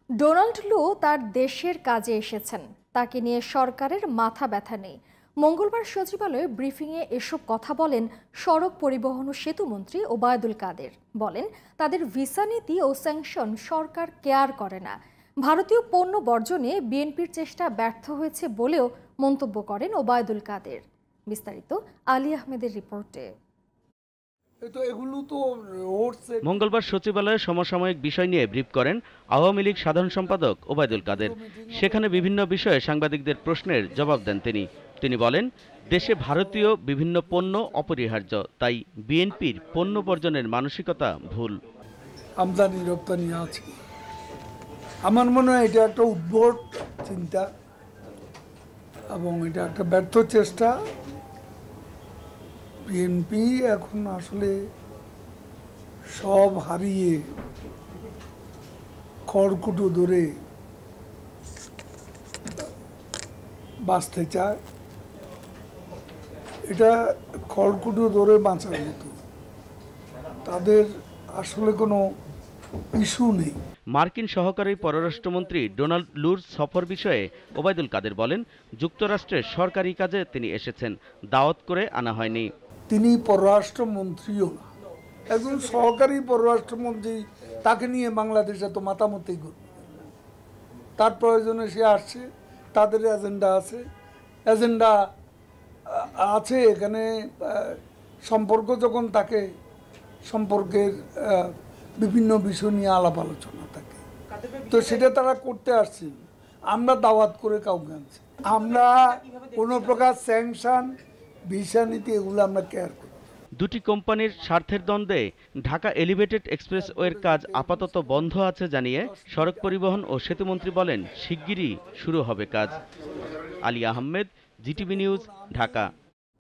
Donald লু তার দেশের কাজে এসেছেন, তাকে নিয়ে সরকারের মাথা ব্যথা নেই। মঙ্গলবার সচিবালয়ে ব্রিফিংয়ে এসব কথা বলেন সড়ক পরিবহন ও সেতুমন্ত্রী ওবায়দুল কাদের। বলেন, তাদের ভিসা নীতি ও স্যাংশন সরকার কেয়ার করে না। ভারতীয় পণ্য বর্জনে বিএনপির চেষ্টা ব্যর্থ হয়েছে বলেও মন্তব্য করেন ওবায়দুল কাদের। বিস্তারিত আলী আহমেদের রিপোর্টে। মঙ্গলবার সচিবালয়ে সমসাময়িক বিষয় নিয়ে ব্রিফ করেন আওয়ামী লীগ সাধারণ সম্পাদক ওবায়দুল কাদের। সেখানে বিভিন্ন বিষয়ে সাংবাদিকদের প্রশ্নের জবাব দেন তিনি বলেন, দেশে ভারতীয় বিভিন্ন পণ্য অপরিহার্য, তাই বিএনপির পণ্য বর্জনের মানসিকতা ভুল। আমদানি রপ্তানি আছে, আমার মনে হয় এটা একটা উদ্ভট চিন্তা এবং এটা একটা ব্যর্থ চেষ্টা। বিএনপি এখন আসলে সব হারিয়ে খড়কুটো ধরে বাঁচতে চায়। এটা খড়কুটো ধরে বাঁচার মতো, তাদের আসলে কোনো ইস্যু নেই। মার্কিন সহকারী পররাষ্ট্রমন্ত্রী ডোনাল্ড লুর সফর বিষয়ে ওবায়দুল কাদের বলেন, যুক্তরাষ্ট্রের সরকারি কাজে তিনি এসেছেন, দাওয়াত করে আনা হয়নি। তিনি পররাষ্ট্রমন্ত্রীও না, একজন সহকারী পররাষ্ট্রমন্ত্রী, তাকে নিয়ে বাংলাদেশে তো মাতামতি করবে। তার প্রয়োজনে সে আসছে, তাদের এজেন্ডা আছে এখানে। সম্পর্ক যখন তাকে সম্পর্কের বিভিন্ন বিষয় নিয়ে আলাপ আলোচনা থাকে, তো সেটা তারা করতে আসছেন। আমরা দাওয়াত করে কাউকে আনছি, আমরা কোনো প্রকার স্যাংশন, ভিসা নীতি এগুলো আমরা কেয়ার করি। দুটি কোম্পানির স্বার্থের দ্বন্দ্বে ঢাকা এলিভেটেড এক্সপ্রেসওয়ের কাজ আপাতত বন্ধ আছে জানিয়ে সড়ক পরিবহন ও সেতুমন্ত্রী বলেন, শিগগিরই শুরু হবে কাজ। Ali Ahmed, GTV news, Dhaka.